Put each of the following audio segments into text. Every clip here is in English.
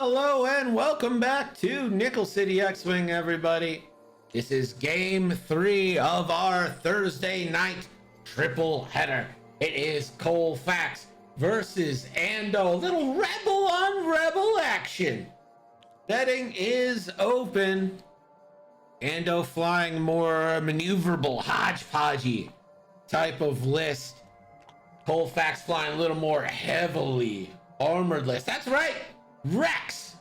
Hello and welcome back to Nickel City X-Wing, everybody. This is game 3 of our Thursday night triple header. It is Colfax versus Ando. A little rebel on rebel action. Betting is open. Ando flying more maneuverable, hodgepodgey type of list. Colfax flying a little more heavily armored list. That's right. Rex,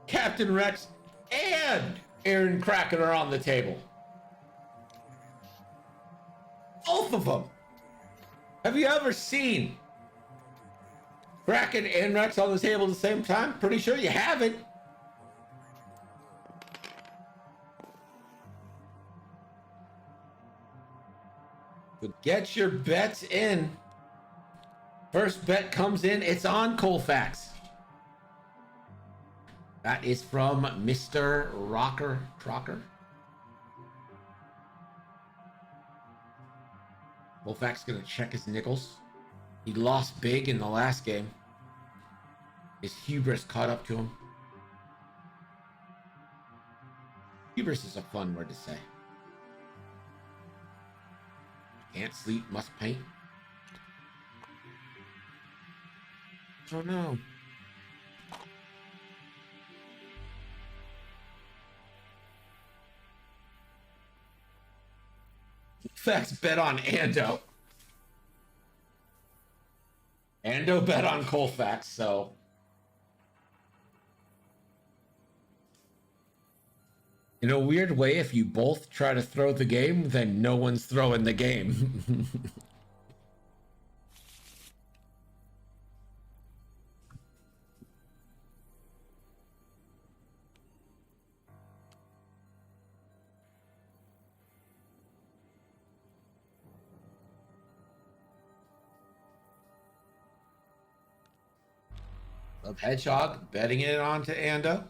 Captain Rex, and Aaron Kraken are on the table. Both of them. Have you ever seen Kraken and Rex on the table at the same time? Pretty sure you haven't. So get your bets in. First bet comes in. It's on Colfax. That is from Mr. Rocker Trocker. Colfax gonna check his nickels. He lost big in the last game. His hubris caught up to him. Hubris is a fun word to say. Can't sleep, must paint. Oh no. Colfax bet on Ando. Ando bet on Colfax, so. In a weird way, if you both try to throw the game, then no one's throwing the game. Of Hedgehog betting it on to Ando.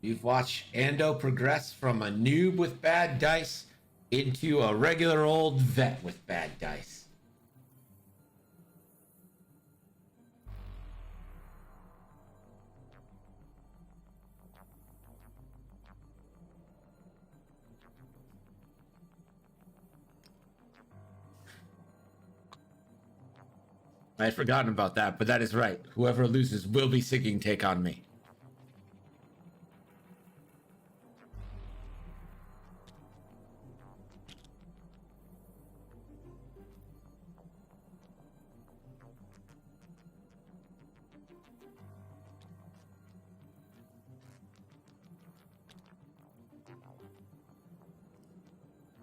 You've watched Ando progress from a noob with bad dice into a regular old vet with bad dice. I had forgotten about that, but that is right. Whoever loses will be singing Take On Me.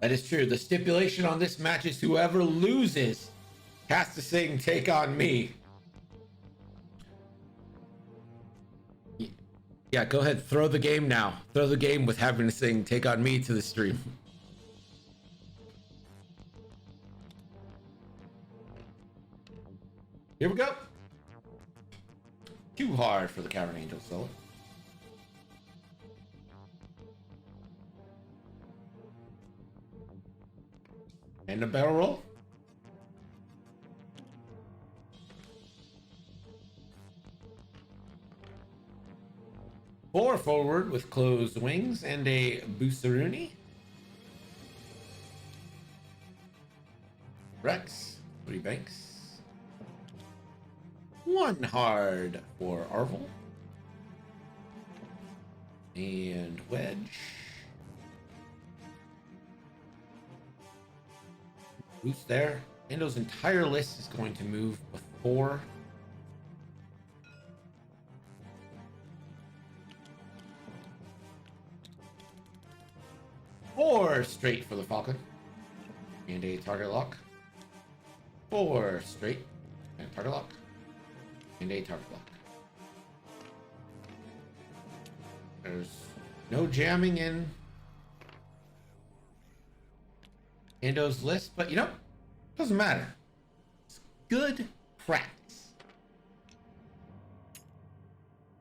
That is true. The stipulation on this match is whoever loses has to sing Take On Me. Yeah, go ahead. Throw the game now. Throw the game with having to sing Take On Me to the stream. Here we go. Too hard for the Cavern Angel solo. And a barrel roll. Four forward with closed wings and a Boosteroonie. Rex, 3 banks. 1 hard for Arvel. And Wedge. Boost there. Ando's entire list is going to move before. Four straight for the Falcon. And a target lock. 4 straight. And target lock. And a target lock. There's no jamming in Ando's list, but you know, doesn't matter. It's good practice.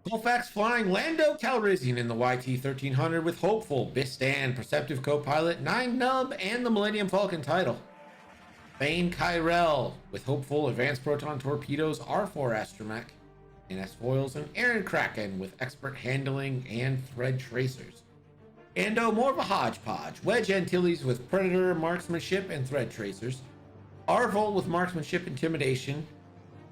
Colfax flying Lando Calrissian in the YT 1300 with Hopeful, Bistan, Perceptive Co-Pilot, 9 Nub, and the Millennium Falcon title. Bane Kyrell with hopeful advanced proton torpedoes, R4 astromech, and S foils, and Aaron Kraken with expert handling and thread tracers. Ando, more of a hodgepodge. Wedge Antilles with predator marksmanship and thread tracers. Arvol with marksmanship intimidation.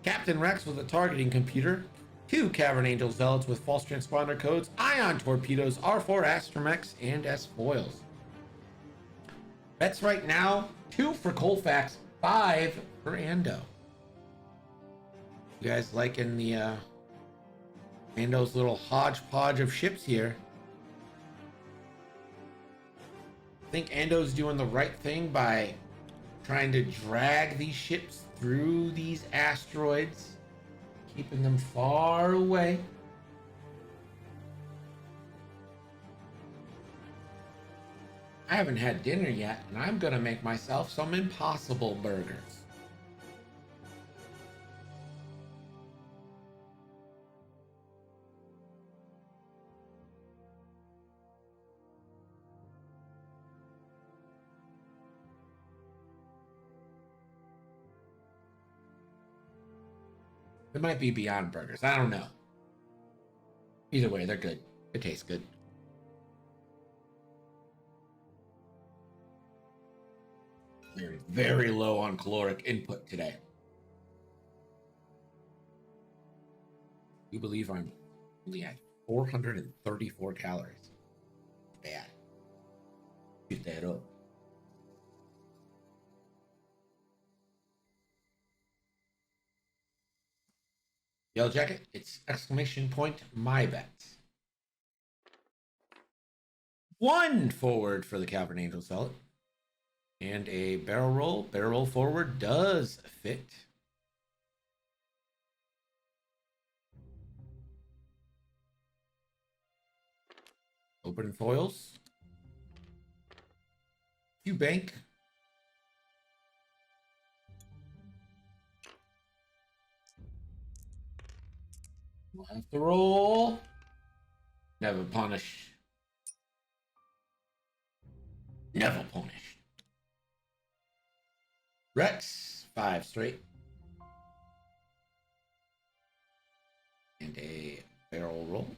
Captain Rex with a targeting computer. 2 Cavern Angel Zealots with false transponder codes. Ion torpedoes, R4 astromechs, and S foils. Bets right now, 2 for Colfax, 5 for Ando. You guys liking the Ando's little hodgepodge of ships here? I think Ando's doing the right thing by trying to drag these ships through these asteroids, keeping them far away. I haven't had dinner yet, and I'm gonna make myself some Impossible burgers. It might be Beyond Burgers. I don't know. Either way, they're good. They taste good. Very, very low on caloric input today. You believe I'm only at 434 calories. Bad. Shoot that up. Yellow Jacket, it's exclamation point my bets. 1 forward for the Cavern Angel Zealot. And a barrel roll. Barrel roll forward does fit. Open foils. You bank. We'll have to roll. Never punish. Never punish. Rex, 5 straight. And a barrel roll.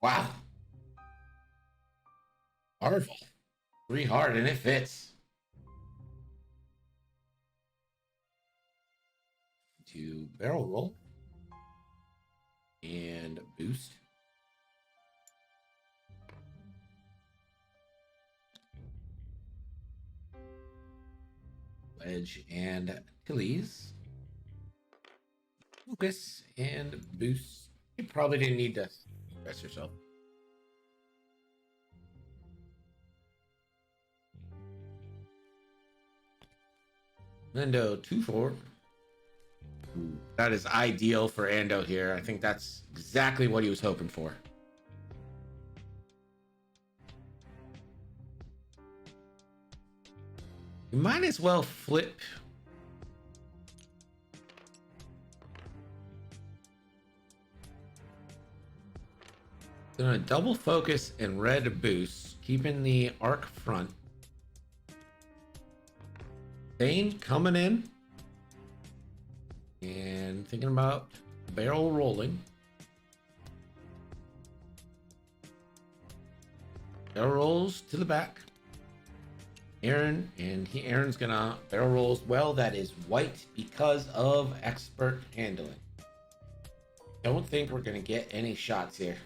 Wow. Powerful. 3 hard and it fits. 2 barrel roll. And boost. Wedge and Achilles. Focus and boost. You probably didn't need to stress yourself. Ando 2-4. That is ideal for Ando here. I think that's exactly what he was hoping for. You might as well flip. Gonna double focus and red boost, keeping the arc front. Bane coming in. And thinking about barrel rolling. Barrel rolls to the back. Aaron, and Aaron's gonna barrel roll as well. That is white because of expert handling. Don't think we're gonna get any shots here.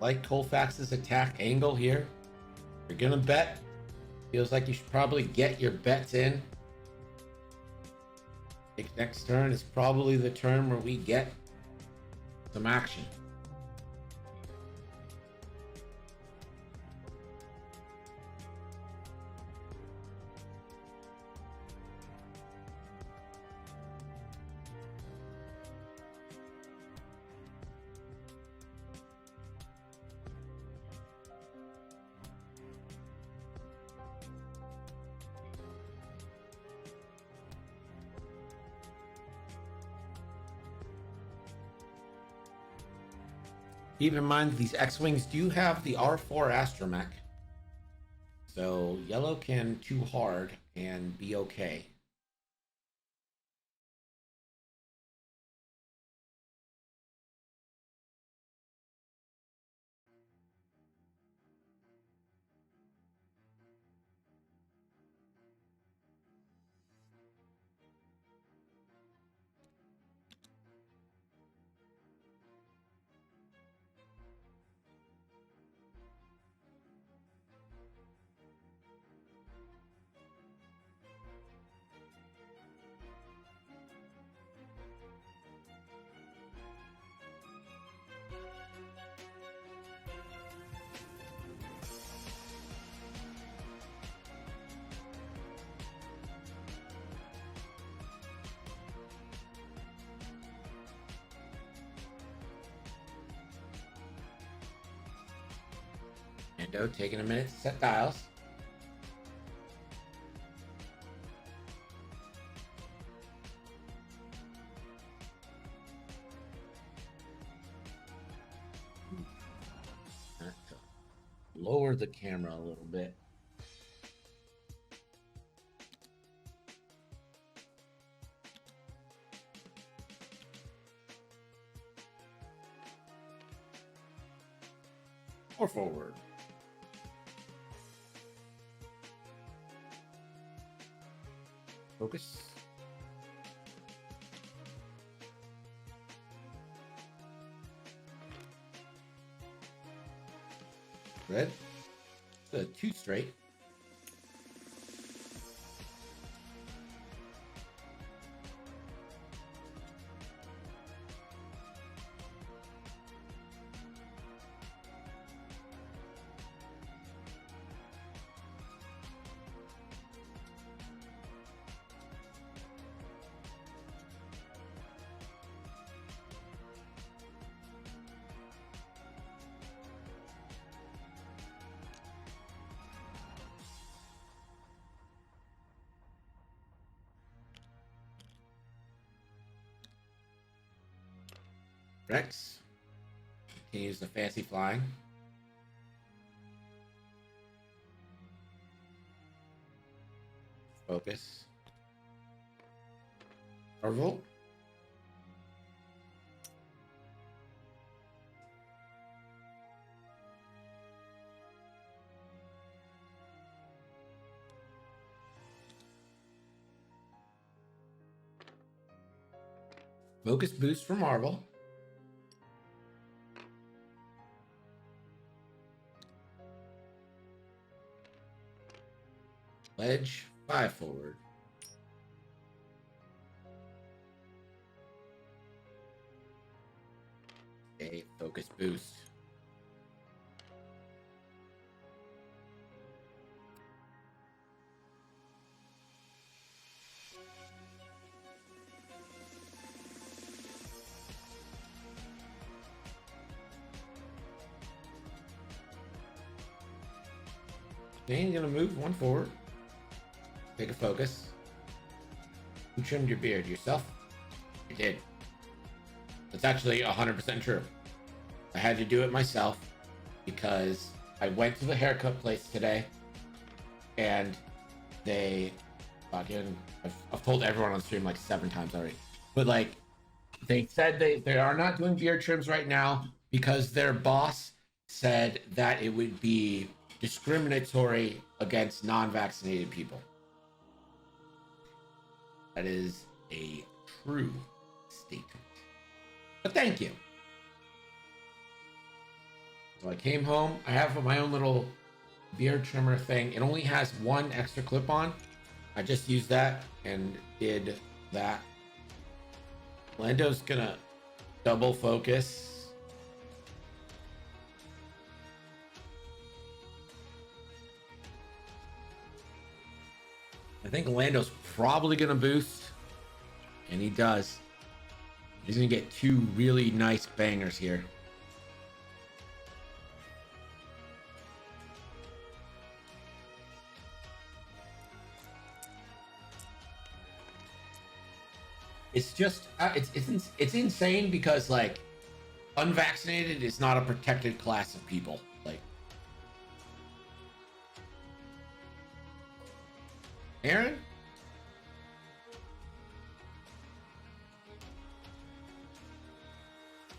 Like Colfax's attack angle here. You're gonna bet. Feels like you should probably get your bets in. I think next turn is probably the turn where we get some action. Keep in mind these X-Wings do have the R4 astromech. So yellow can too hard and be okay. Ando taking a minute to set dials. Lower the camera a little bit. Or forward. Focus. Red. 2 straight. Rex continues the fancy flying. Focus. Orville. Focus boost for Marvel. Ledge 5 forward. A focus boost. Then you're gonna move 1 forward. Take a focus. Who trimmed your beard? Yourself? You did. That's actually 100% true. I had to do it myself because I went to the haircut place today and they fucking, I've told everyone on stream like 7 times already, but like they said they are not doing beard trims right now because their boss said that it would be discriminatory against non-vaccinated people. That is a true statement. But thank you. So I came home. I have my own little beard trimmer thing. It only has 1 extra clip on. I just used that and did that. Lando's gonna double focus. I think Lando's probably gonna boost, and he does. He's gonna get 2 really nice bangers here. It's just it's insane because like unvaccinated is not a protected class of people. Like, Aaron?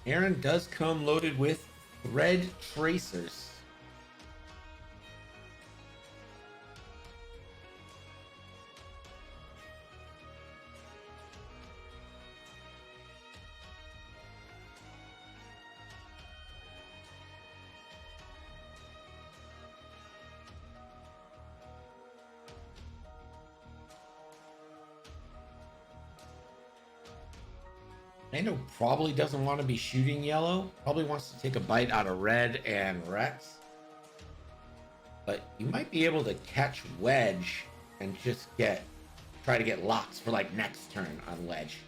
Aaron does come loaded with thread tracers. Ando probably doesn't want to be shooting yellow. Probably wants to take a bite out of red and Rex. But you might be able to catch Wedge and just try to get locks for like next turn on Wedge.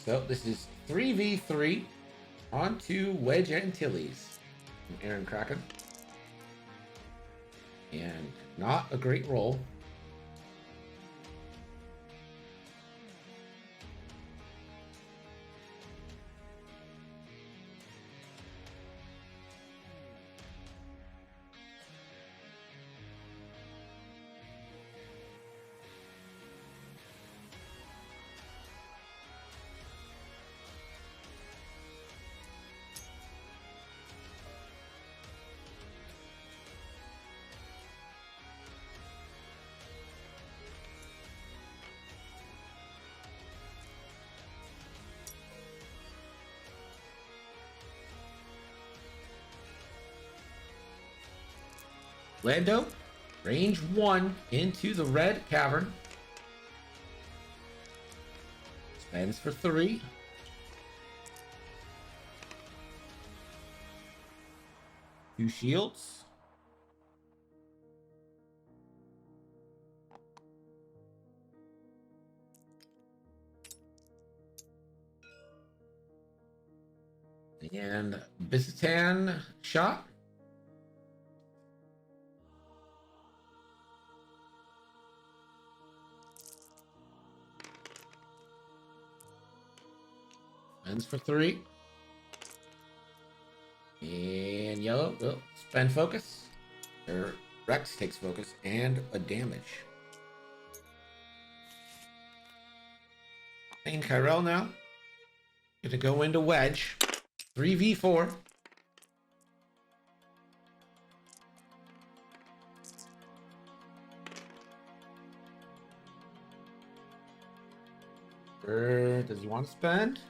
So this is 3v3 onto Wedge Antilles from Aaron Kraken. And not a great roll. Lando, range 1 into the red cavern. Spends for 3. Two shields. And Bizitan shot. Spends for 3. And yellow, spend focus. Or Rex takes focus and a damage. And Kyrell now. Gonna go into Wedge. 3v4. Does he want to spend?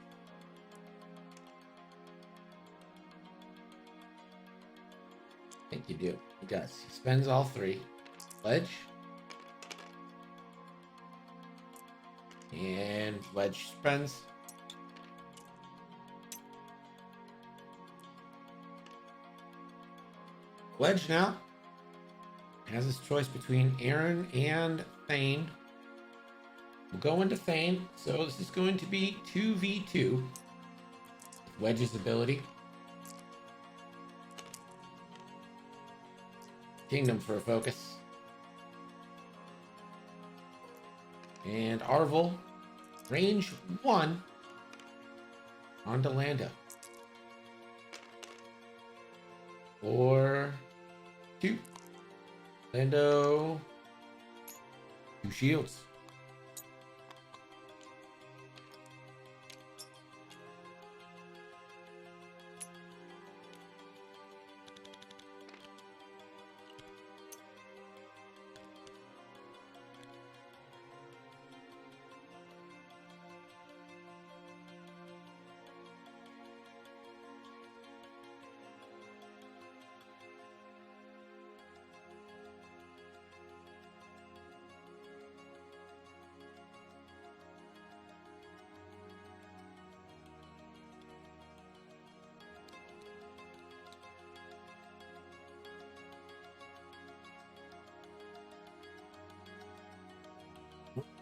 I think you do. He does. He spends all 3. Wedge. And Wedge spends. Wedge now has his choice between Aaron and Thane. We'll go into Thane, so this is going to be 2v2 with Wedge's ability. Kingdom for a focus. And Arvel, range 1 onto Lando. 4, 2. Lando, 2 shields.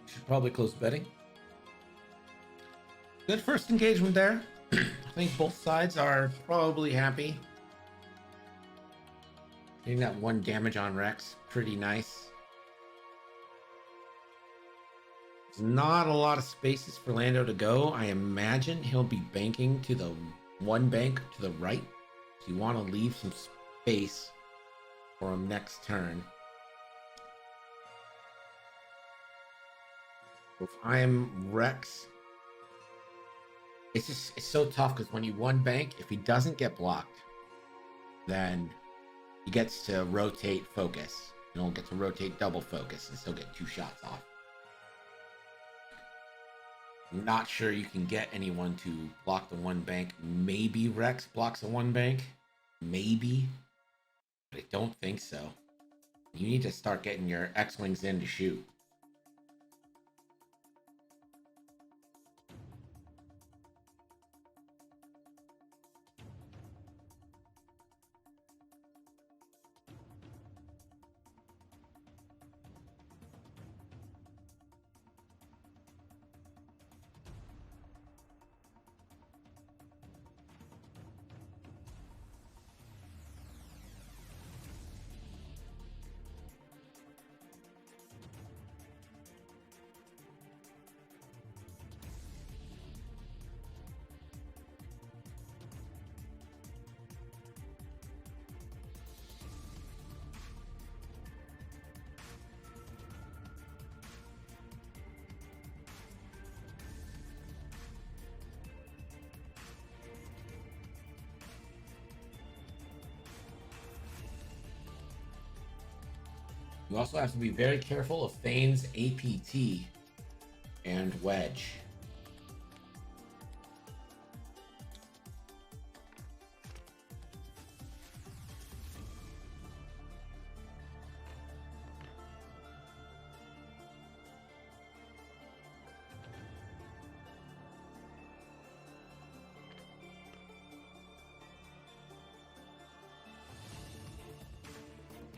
Should probably close betting. Good first engagement there. I think both sides are probably happy. Getting that 1 damage on Rex, pretty nice. There's not a lot of spaces for Lando to go. I imagine he'll be banking to the one bank to the right. So you want to leave some space for him next turn. If I'm Rex, it's so tough because when you one bank, if he doesn't get blocked, then he gets to rotate focus. You don't get to rotate double focus and still get 2 shots off. I'm not sure you can get anyone to block the one bank. Maybe Rex blocks a one bank. Maybe. But I don't think so. You need to start getting your X-Wings in to shoot. You also have to be very careful of Thane's APT and Wedge.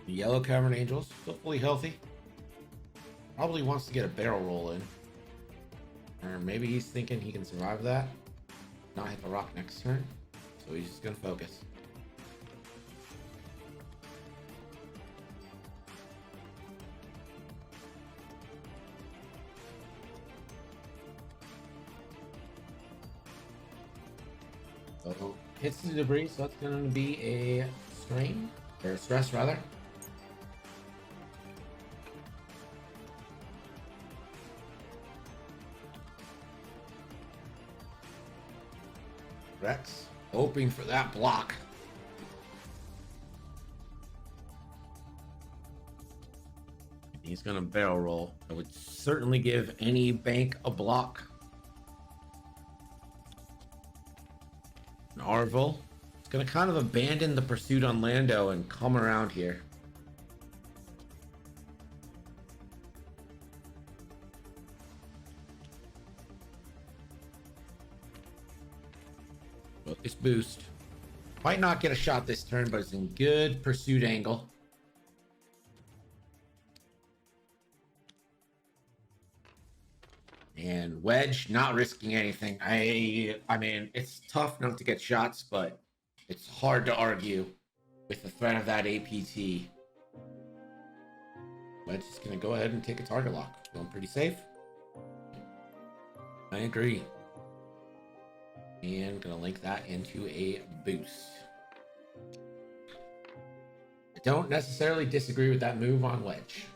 The Yellow Cavern Angels, still fully healthy. Probably wants to get a barrel roll in. Or maybe he's thinking he can survive that. Not hit the rock next turn. So he's just going to focus. So hits the debris, so that's going to be a strain. Or stress, rather. Rex, hoping for that block. He's going to barrel roll. I would certainly give any bank a block. And Arvil is going to kind of abandon the pursuit on Lando and come around here. This boost might not get a shot this turn, but it's in good pursuit angle. And Wedge not risking anything. I mean, it's tough not to get shots, but it's hard to argue with the threat of that APT. Wedge is going to go ahead and take a target lock. Feeling pretty safe. I agree. And gonna link that into a boost. I don't necessarily disagree with that move on Wedge.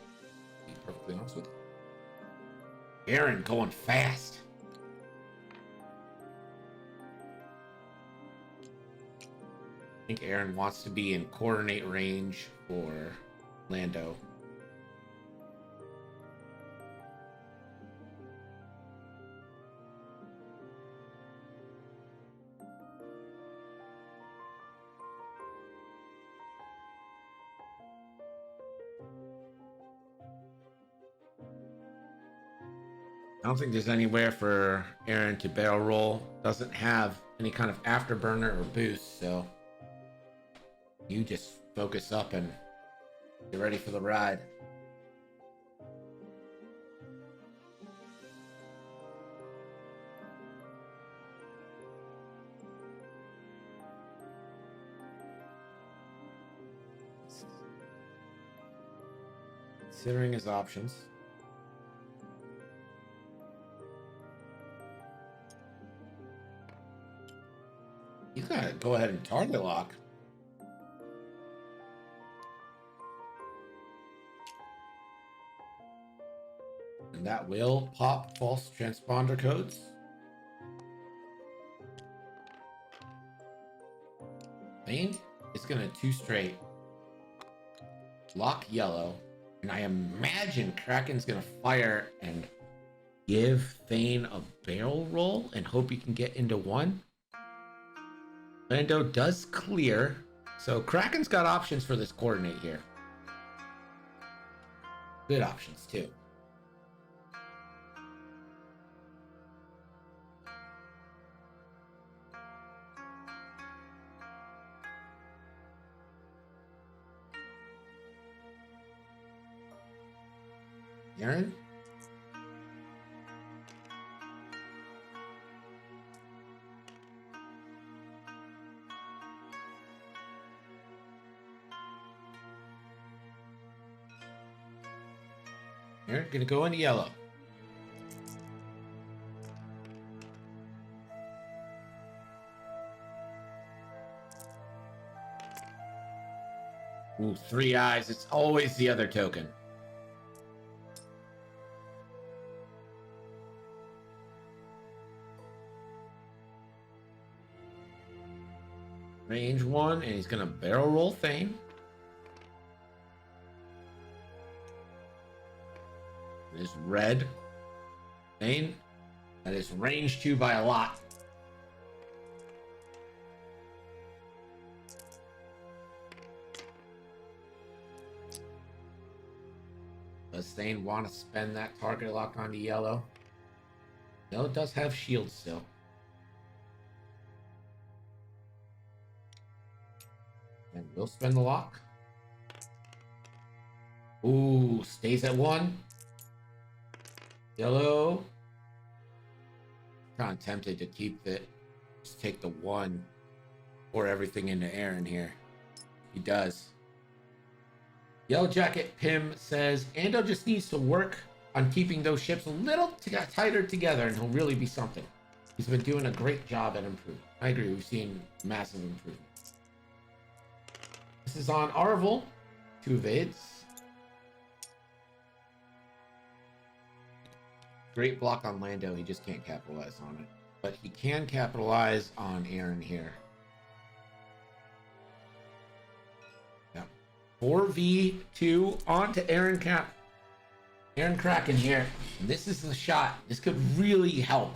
To be perfectly honest with you. Aaron going fast. I think Aaron wants to be in coordinate range for Lando. I don't think there's anywhere for Aaron to barrel roll. Doesn't have any kind of afterburner or boost, so you just focus up and get ready for the ride. Considering his options. You gotta go ahead and target lock. And that will pop false transponder codes. Thane is gonna 2 straight. Lock yellow. And I imagine Kraken's gonna fire and give Thane a barrel roll and hope he can get into 1. Ando does clear. So Kraken's got options for this coordinate here. Good options too. Aaron? Aaron, gonna go into yellow. Ooh, 3 eyes. It's always the other token. Range 1, and he's gonna barrel roll Thane. It is red. Thane. That is range 2 by a lot. Does Thane want to spend that target lock onto yellow? Yellow does have shield still. And we'll spend the lock. Ooh, stays at 1. Yellow. Kind of tempted to keep it. Just take the 1. Pour everything into Aaron here. He does. Yellow Jacket Pim says, Ando just needs to work on keeping those ships a little tighter together and he'll really be something. He's been doing a great job at improving. I agree, we've seen massive improvement. This is on Arvel. 2 evades. Great block on Lando, he just can't capitalize on it. But he can capitalize on Aaron here. 4v2 onto Aaron Kraken here. And this is the shot. This could really help.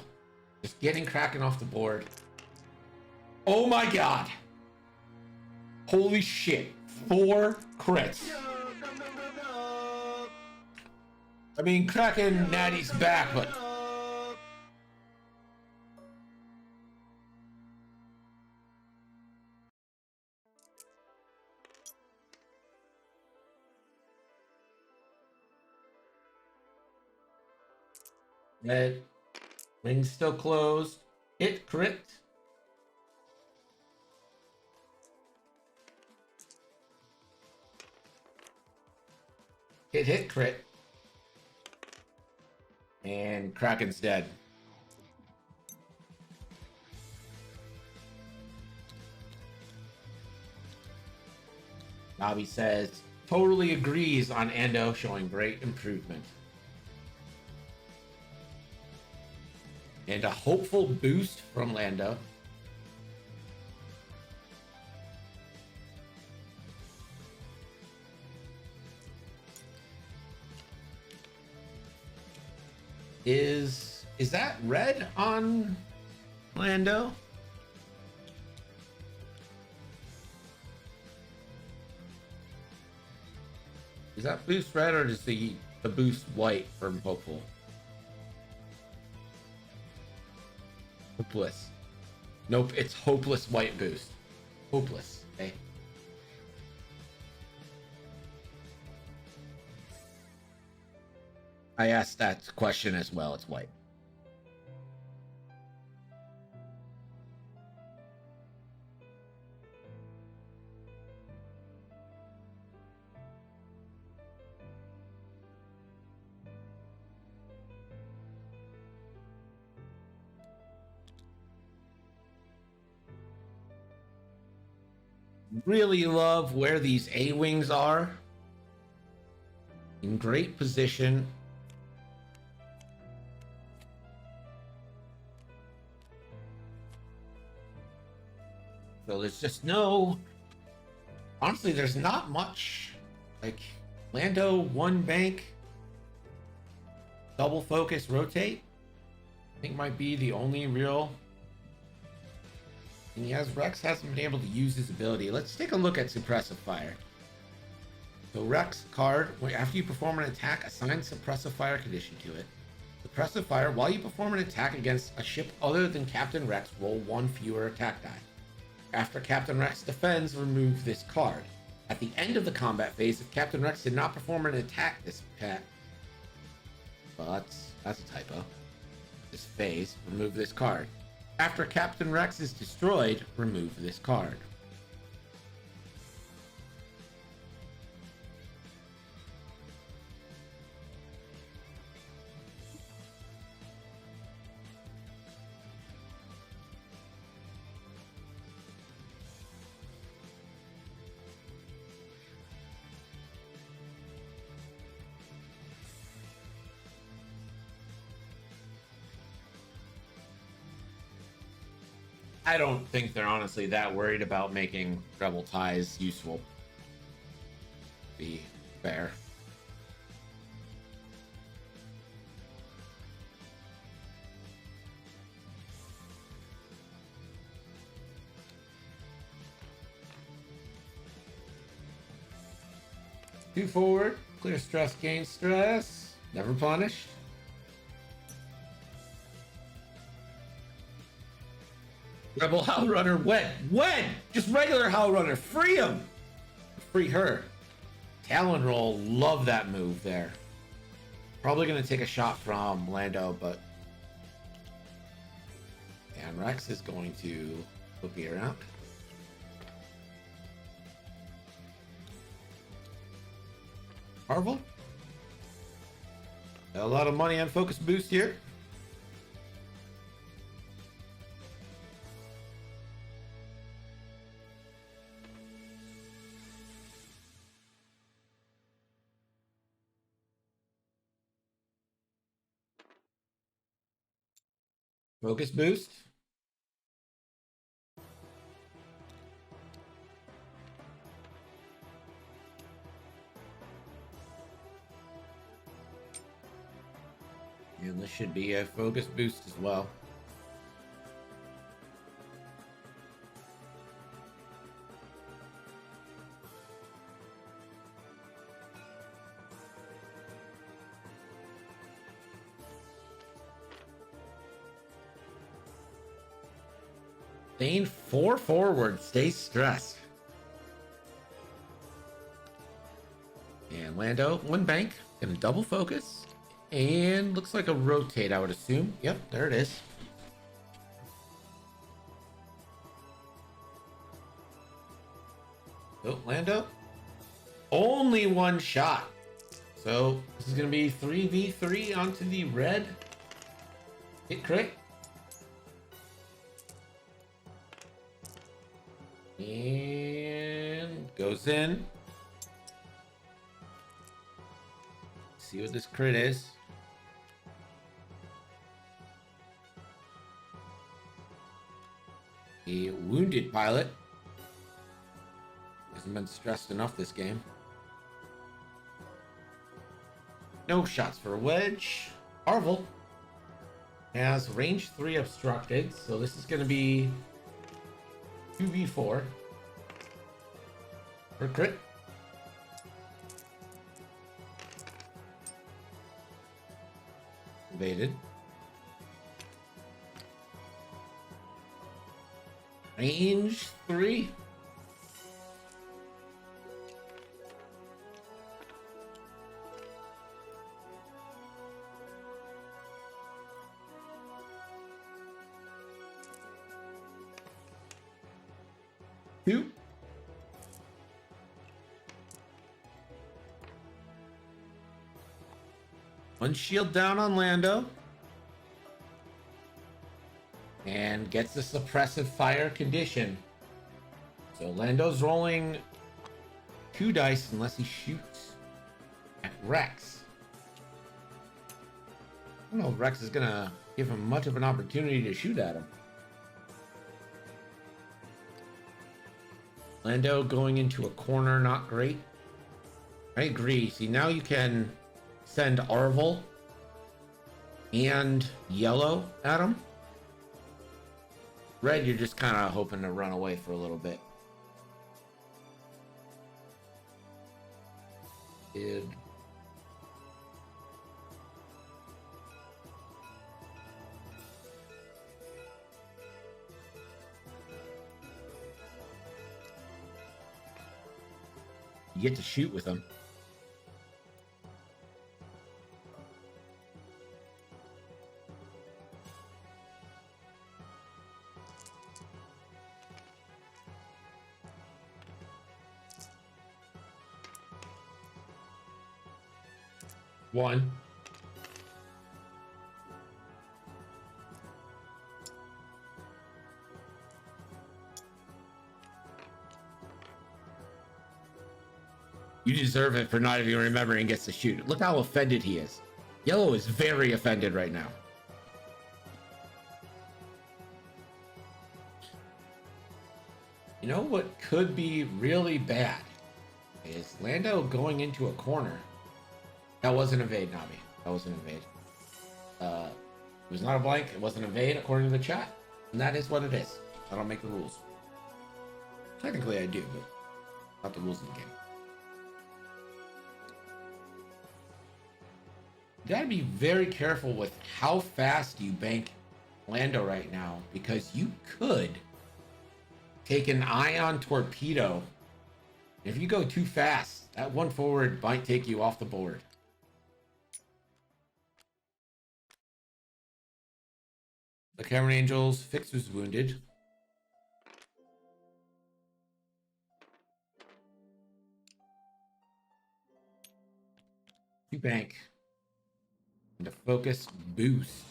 Just getting Kraken off the board. Oh my god. Holy shit. 4 crits. I mean, Kraken Natty's back, but... Red. Ring's still closed. Hit crit. Hit crit. And Kraken's dead. Navi says, totally agrees on Ando, showing great improvement. And a hopeful boost from Lando. Is that red on Lando? Is that boost red or is the boost white from hopeful? Hopeless. Nope, it's hopeless white boost. Hopeless, okay? I asked that question as well. It's white. Really love where these A-wings are. In great position. So there's just no... Honestly, there's not much. Like, Lando, one bank, double focus, rotate. I think might be the only real... And yes, Rex hasn't been able to use his ability. Let's take a look at Suppressive Fire. So Rex card, after you perform an attack, assign Suppressive Fire condition to it. Suppressive Fire, while you perform an attack against a ship other than Captain Rex, roll one fewer attack die. After Captain Rex defends, remove this card. At the end of the combat phase, if Captain Rex did not perform an attack this pack, well, that's a typo. This phase, remove this card. After Captain Rex is destroyed, remove this card. I don't think they're honestly that worried about making Rebel ties useful. Be fair. Two forward, clear stress, gain stress, never punished. Rebel Howl Runner, when? Just regular Howl Runner, free him! Free her. Talon Roll, love that move there. Probably gonna take a shot from Lando, but... And Rex is going to cookie around. Marvel. A lot of money on focus boost here. Focus boost. And this should be a focus boost as well. Bane 4 forward, stay stressed. And Lando, one bank, gonna double focus. And looks like a rotate, I would assume. Yep, there it is. Oh, Lando. Only one shot. So this is gonna be 3v3 onto the red. Hit crit. And goes in. See what this crit is. A wounded pilot. Hasn't been stressed enough this game. No shots for Wedge. Marvel has range 3 obstructed, so this is going to be 2v4 for crit. Evaded. Range 3. Two. One shield down on Lando. And gets the suppressive fire condition. So Lando's rolling 2 dice unless he shoots at Rex. I don't know if Rex is gonna give him much of an opportunity to shoot at him. Lando going into a corner, not great. I agree. See, now you can send Arvel and Yellow at him. Red, you're just kind of hoping to run away for a little bit. You get to shoot with him. One. You deserve it for not even remembering gets to shoot. Look how offended he is. Yellow is very offended right now. You know what could be really bad is Lando going into a corner. That wasn't evade, Navi. That wasn't evade. It was not a blank. It wasn't evade according to the chat. And that is what it is. I don't make the rules. Technically I do, but not the rules of the game. You gotta be very careful with how fast you bank Lando right now, because you could take an ion torpedo. If you go too fast, that one forward might take you off the board. The Cameron Angels, Fix was wounded. You bank. And a focus boost.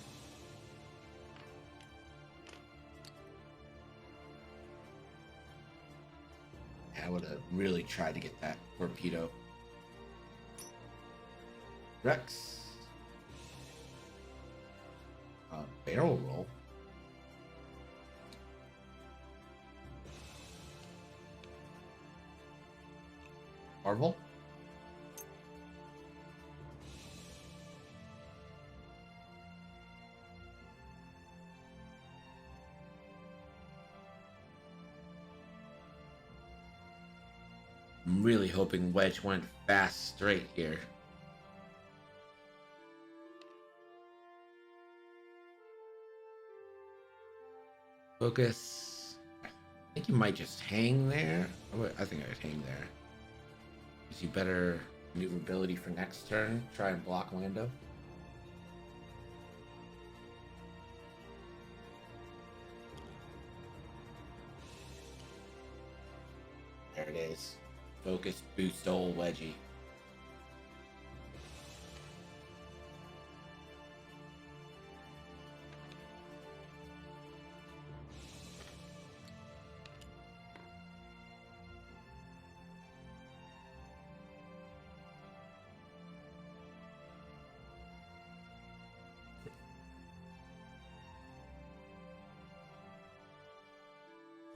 I would have really tried to get that torpedo. Rex. Barrel roll. Marvel. I'm really hoping Wedge went fast straight here. Focus. I think you might just hang there. I think I would hang there. Gives you better maneuverability for next turn. Try and block Lando. There it is. Focus boost old Wedgie.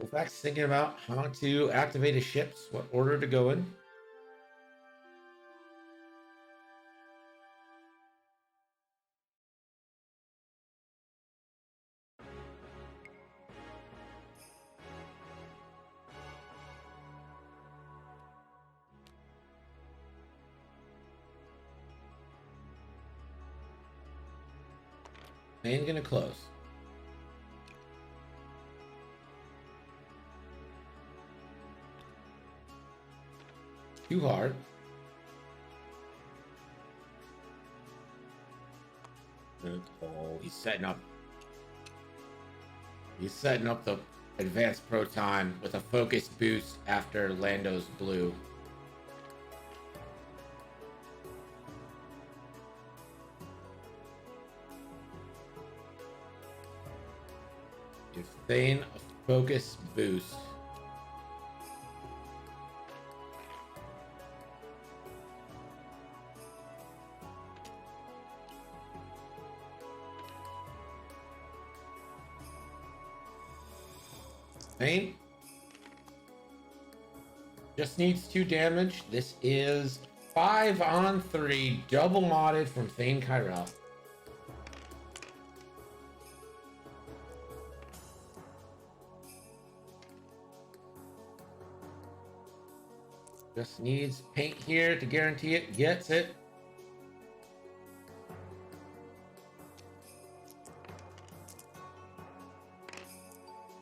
Colfax thinking about how to activate his ships, what order to go in. Main gonna close. Too hard. Oh, he's setting up. He's setting up the advanced proton with a focus boost after Lando's blue. Give Thane a focus boost. Pain. Just needs 2 damage. This is 5 on 3, double modded from Thane Kyrell. Just needs paint here to guarantee it gets it.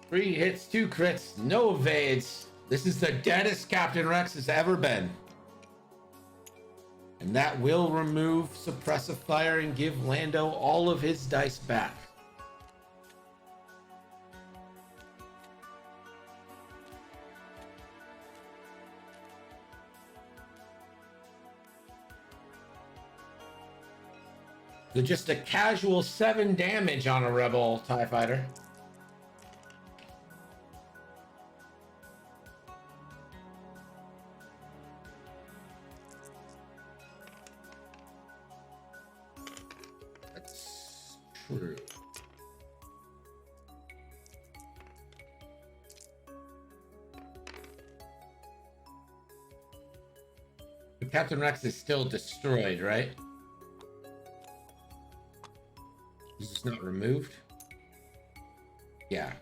Three hits, 2 crits, no evades. This is the deadest Captain Rex has ever been. And that will remove Suppressive Fire and give Lando all of his dice back. So just a casual 7 damage on a Rebel TIE Fighter. That's true. But Captain Rex is still destroyed, right? Is this not removed? Yeah.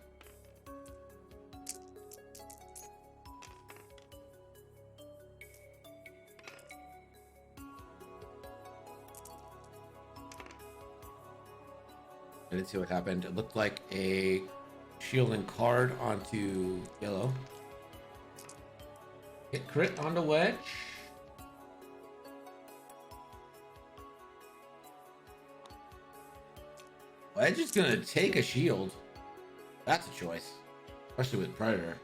I didn't see what happened. It looked like a shield and card onto yellow. Hit crit onto wedge. Wedge is gonna take a shield. That's a choice, especially with Predator.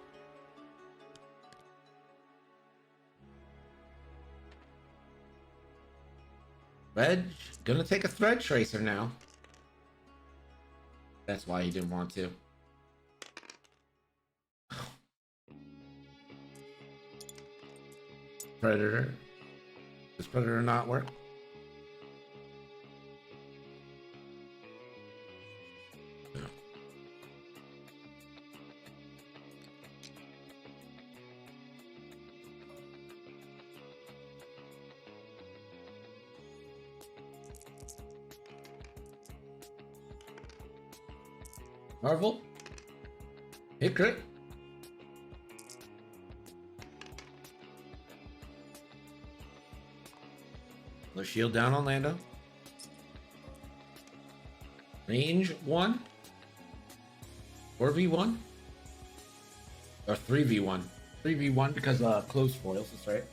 Wedge gonna take a thread tracer now. That's why he didn't want to. Predator. Does Predator not work? Marvel. Hit crit. Another shield down on Lando. Range 1. 4v1. Or 3v1. 3v1 because close foils, that's right.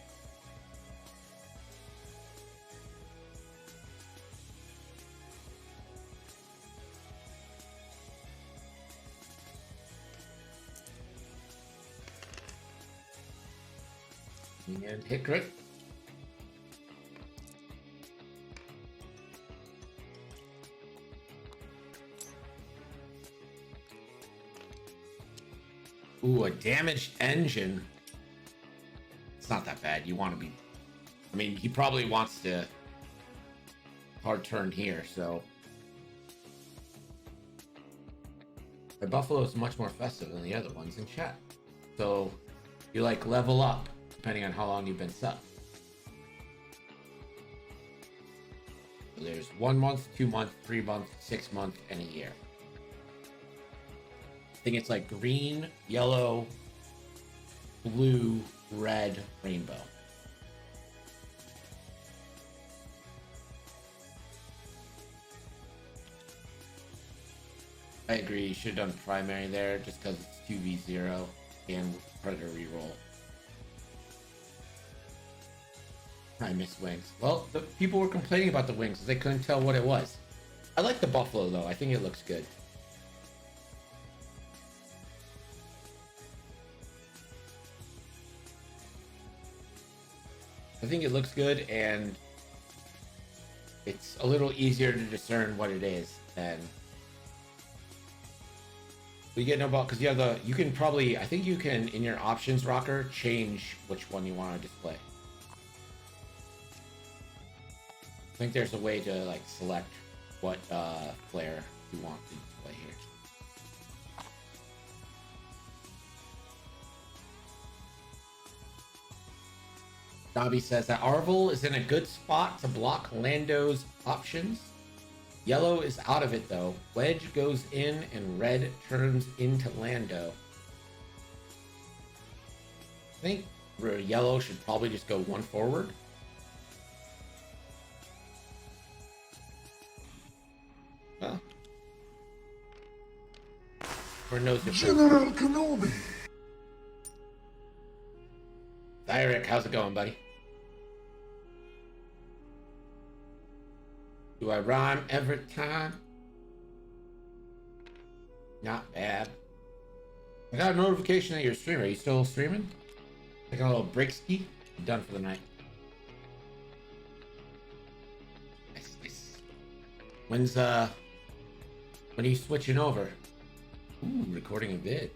And hit crit. Ooh, a damaged engine. It's not that bad. You want to be... I mean, he probably wants to hard turn here, so... The Buffalo is much more festive than the other ones in chat. So, you like level up, depending on how long you've been subbed. So there's 1 month, 2 month, 3 month, 6 month, and a year. I think it's like green, yellow, blue, red, rainbow. I agree, you should have done primary there just because it's 2v0 and Predator reroll. I miss wings. Well, the people were complaining about the wings because they couldn't tell what it was. I like the Buffalo though, I think it looks good. I think it looks good, and it's a little easier to discern what it is than we get no ball because you have the. You can probably, I think you can in your options rocker change which one you want to display. I think there's a way to like select what flare you want to display here. Dobby says that Arvel is in a good spot to block Lando's options. Yellow is out of it though. Wedge goes in and red turns into Lando. I think yellow should probably just go one forward. Well, or knows it. General Kenobi. Eric, how's it going, buddy? Do I rhyme every time? Not bad. I got a notification that you're streaming. Are you still streaming? Taking a little break ski? I'm done for the night. Nice, nice. When are you switching over? Ooh, recording a vid.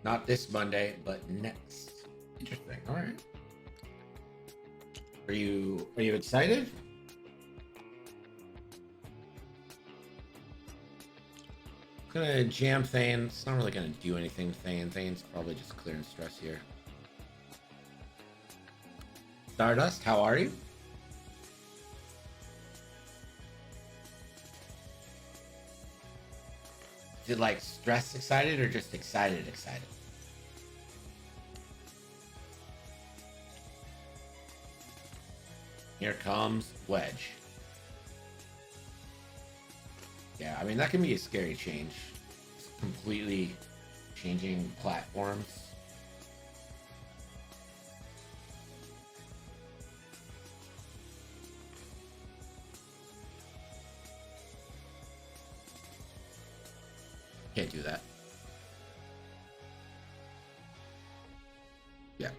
Not this Monday, but next. Interesting. All right. Are you excited? I'm gonna jam Thane. It's not really gonna do anything. Thane's probably just clearing stress here. Stardust, how are you? Is it like stress excited or just excited? Here comes Wedge. Yeah, I mean, that can be a scary change. It's completely changing platforms. Can't do that. Yeah.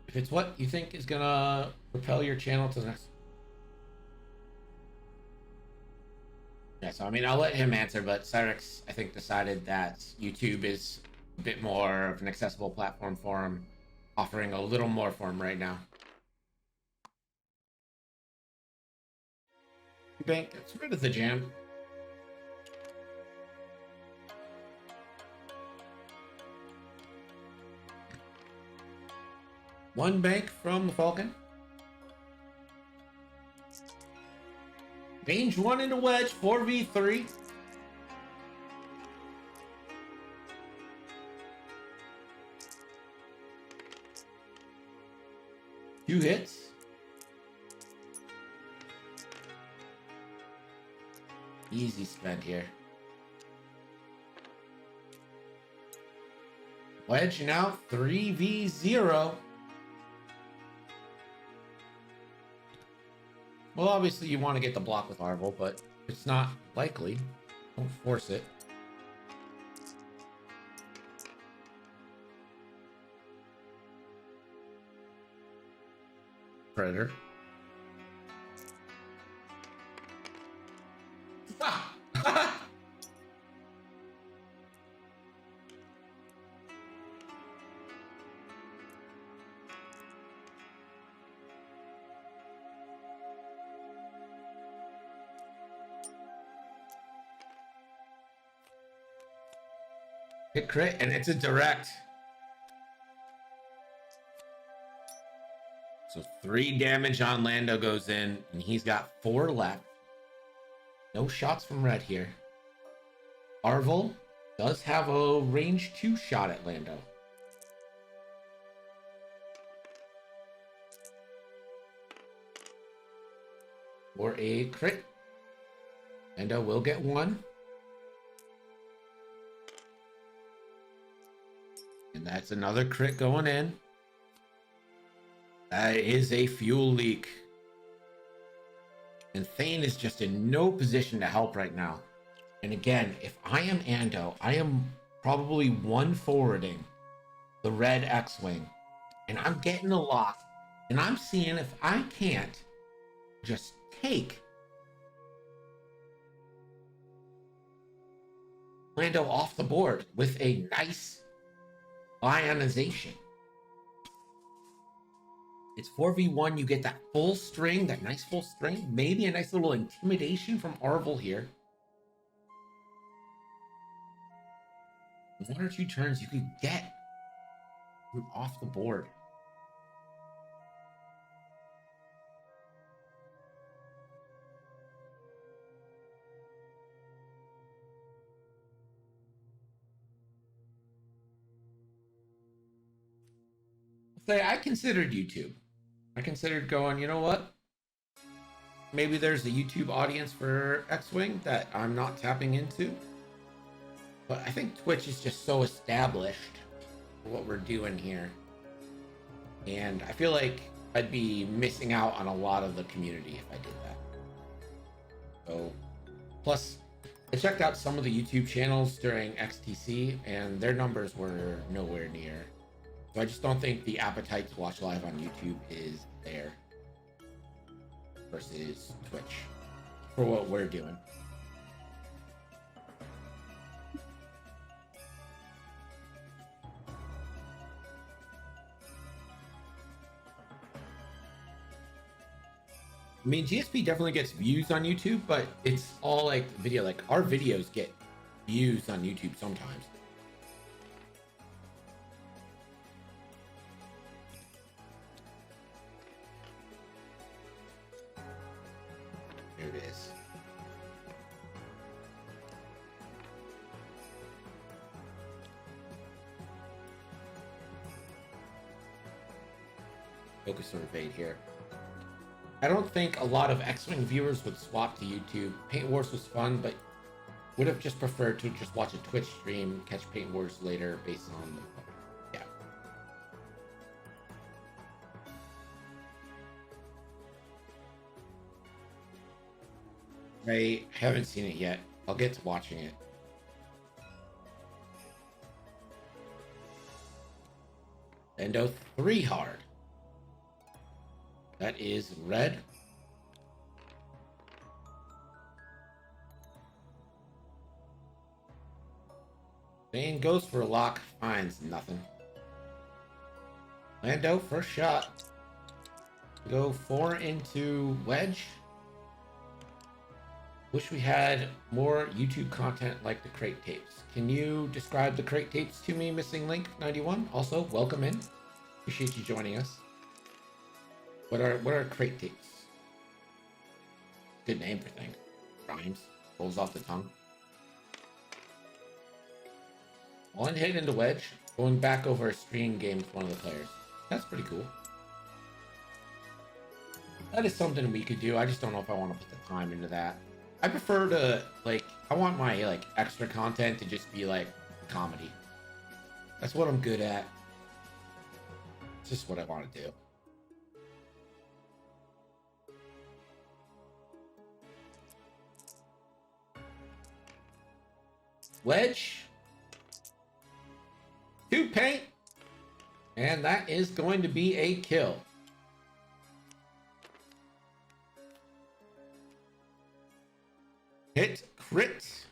If it's what you think is gonna propel your channel to the next. Yeah, so I mean, I'll let him answer, but Cyrix, I think, decided that YouTube is a bit more of an accessible platform for him, offering a little more for him right now. Bank gets rid of the jam. One bank from the Falcon. Range one into Wedge, 4v3. Two hits. Easy spend here. Wedge now 3v0. Well, obviously you want to get the block with Arvel, but it's not likely. Don't force it. Predator. Hit crit, and it's a direct. So 3 damage on Lando goes in, and he's got 4 left. No shots from red here. Arvel does have a range 2 shot at Lando. For a crit. Lando will get 1. And that's another crit going in. That is a fuel leak. And Thane is just in no position to help right now. And again, if I am Ando, I am probably one forwarding the red X-Wing. And I'm getting a lock. And I'm seeing if I can't just take Lando off the board with a nice ionization. It's 4v1. You get that full string, that nice full string. Maybe a nice little intimidation from Arvel here. 1 or 2 turns, you could get him off the board. Say, I considered YouTube. I considered going, you know what? Maybe there's a YouTube audience for X-Wing that I'm not tapping into. But I think Twitch is just so established for what we're doing here. And I feel like I'd be missing out on a lot of the community if I did that. So, plus, I checked out some of the YouTube channels during XTC, and their numbers were nowhere near. So I just don't think the appetite to watch live on YouTube is there versus Twitch for what we're doing. I mean, GSP definitely gets views on YouTube, but it's all like video. Like our videos get views on YouTube sometimes. Here it is. Focus or evade here. I don't think a lot of X-Wing viewers would swap to YouTube. Paint Wars was fun, but would have just preferred to just watch a Twitch stream, catch Paint Wars later based on the... Yeah. I haven't seen it yet. I'll get to watching it. Ando 3 hard. That is red. Bane goes for a lock, finds nothing. Lando, first shot. Go 4 into wedge. Wish we had more YouTube content like the crate tapes. Can you describe the crate tapes to me, Missing Link 91? Also, welcome in. Appreciate you joining us. What are crate tapes? Good name for things. Rhymes. Rolls off the tongue. 1 hit into wedge. Going back over a stream game with one of the players. That's pretty cool. That is something we could do. I just don't know if I want to put the time into that. I prefer to, like, I want my, like, extra content to just be, like, comedy. That's what I'm good at. It's just what I want to do. Wedge. 2 paint. And that is going to be a kill. Hit crit.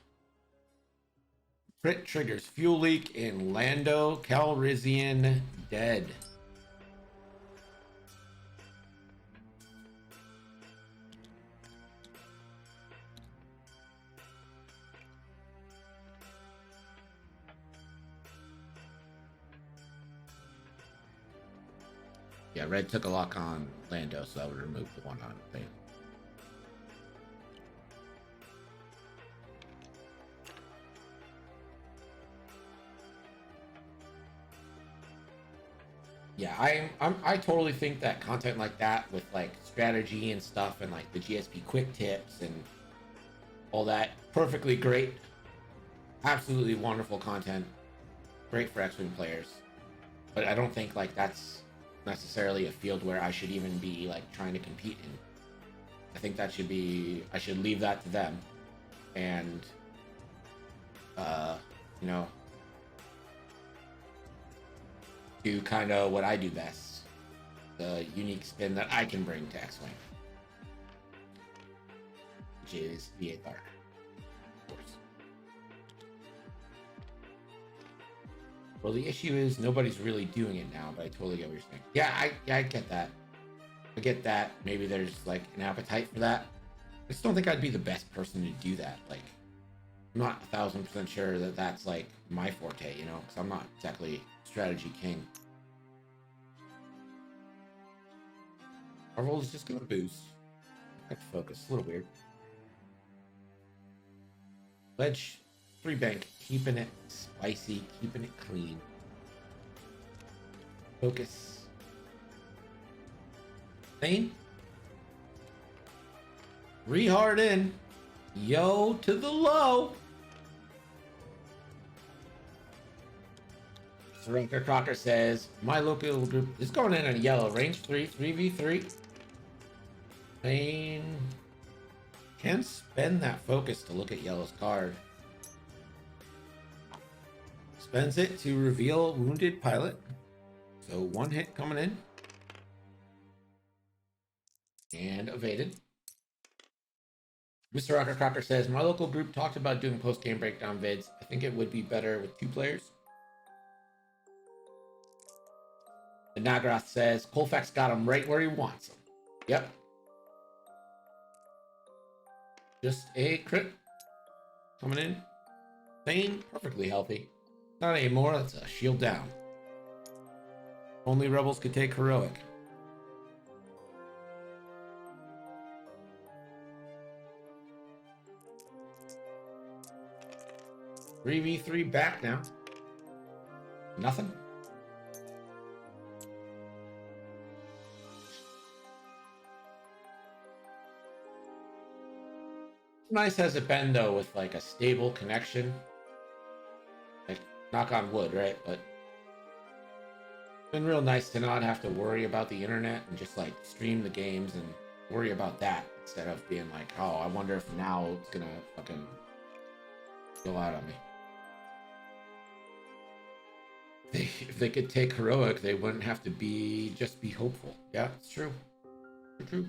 Crit triggers fuel leak in Lando Calrissian dead. Yeah, red took a lock on Lando, so I would remove the one on Lando. Yeah, I totally think that content like that with like strategy and stuff and like the GSP quick tips and all that, perfectly great, absolutely wonderful content, great for X-Wing players. But I don't think like that's necessarily a field where I should even be like trying to compete in. I think that should be, I should leave that to them and you know, do kind of what I do best, the unique spin that I can bring to X-Wing, which is V8 Dark, of course. Well, the issue is nobody's really doing it now, but I totally get what you're saying. Yeah, I get that. I get that. Maybe there's like an appetite for that. I just don't think I'd be the best person to do that. Like, I'm not 1000% sure that that's like my forte, you know, because I'm not exactly strategy king. Our roll is just gonna boost. I have to focus. A little weird. Ledge, 3 bank, keeping it spicy, keeping it clean. Focus. Lane. Re-hard in. Yo to the low. Surrender Crocker says, my local group is going in on a yellow. Range 3, 3v3. Lane can spend that focus to look at yellow's card. Spends it to reveal wounded pilot. So 1 hit coming in. And evaded. Mr. Rocker Crocker says, my local group talked about doing post-game breakdown vids. I think it would be better with 2 players. The Nagrath says, Colfax got him right where he wants him. Yep. Just a crit. Coming in. Thane, perfectly healthy. Not anymore, that's a shield down. Only rebels could take heroic. Three v 3 back now. Nothing. Nice has it been though with like a stable connection. Like, knock on wood, right? But it's been real nice to not have to worry about the internet and just like stream the games and worry about that instead of being like, oh, I wonder if now it's gonna fucking go out on me. If they could take heroic, they wouldn't have to be hopeful. Yeah, it's true. It's true.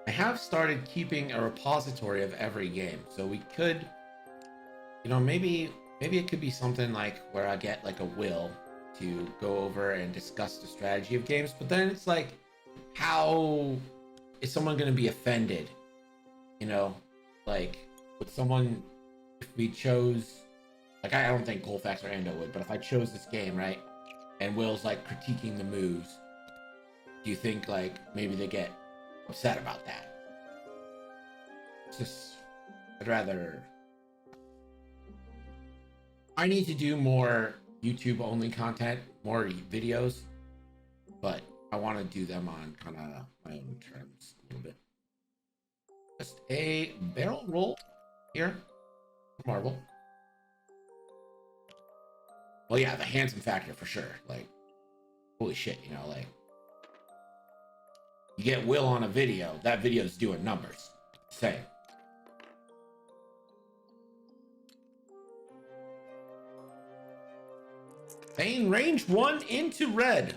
I have started keeping a repository of every game, so we could, you know, maybe it could be something like where I get like a will to go over and discuss the strategy of games, but then it's like, how is someone going to be offended? You know, like with someone, if we chose, like I don't think Colfax or Ando would, but if I chose this game, right, and Will's like critiquing the moves, do you think like maybe they get upset about that? It's just, I'd rather, I need to do more YouTube only content, more videos, but I want to do them on kind of my own terms a little bit. Just a barrel roll here. Marble. Well, yeah, the handsome factor for sure. Like, holy shit, you know, like, you get Will on a video, that video's doing numbers. Same. Thane, range 1 into red.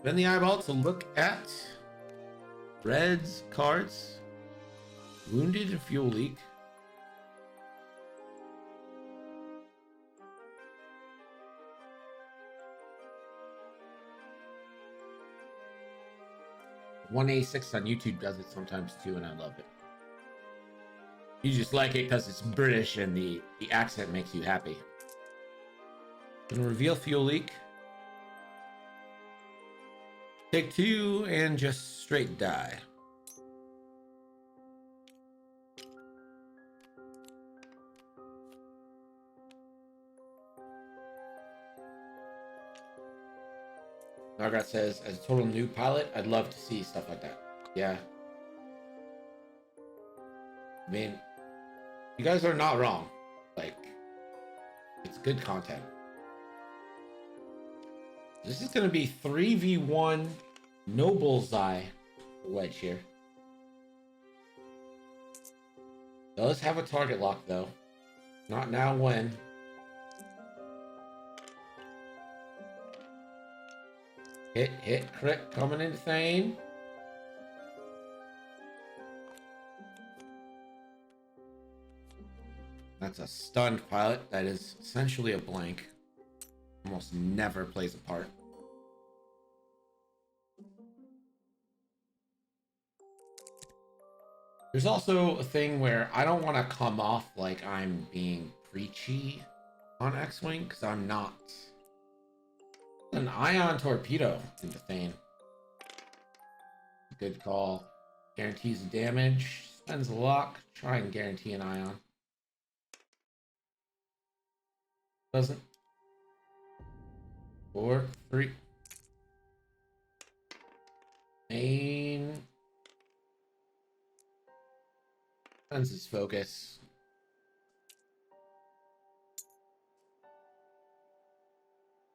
Spend the eyeball to look at red's cards. Wounded and fuel leak. $186 on YouTube does it sometimes too, and I love it. You just like it because it's British and the accent makes you happy. Gonna reveal fuel leak. Take 2 and just straight die. Margaret says, as a total new pilot, I'd love to see stuff like that. Yeah. I mean, you guys are not wrong. Like, it's good content. This is going to be 3v1, no bullseye wedge here. Does have a target lock, though. Not now, when. Hit, crit, coming in Thane. That's a stunned pilot. That is essentially a blank. Almost never plays a part. There's also a thing where I don't want to come off like I'm being preachy on X-Wing, because I'm not. An ion torpedo into Thane. Good call. Guarantees damage. Spends a lock. Try and guarantee an ion. Doesn't. 4, 3. Main. Spends his focus.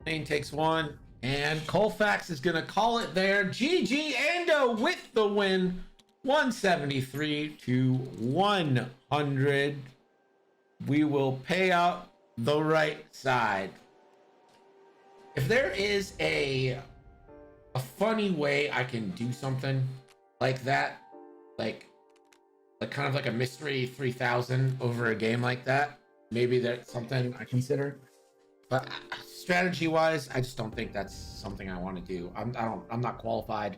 Main takes 1. And Colfax is going to call it there. GG Ando with the win. 173 to 100. We will pay out the right side. If there is a funny way I can do something like that, like kind of like a mystery 3000 over a game like that, maybe that's something I consider. But strategy wise, I just don't think that's something I want to do. I'm not qualified,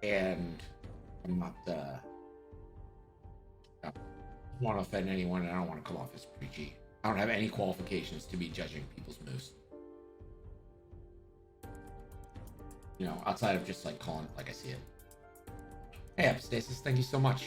and I'm not I don't want to offend anyone, and I don't want to come off as preachy. I don't have any qualifications to be judging people's moves. You know, outside of just like calling it like I see it. Hey, Epistasis, thank you so much.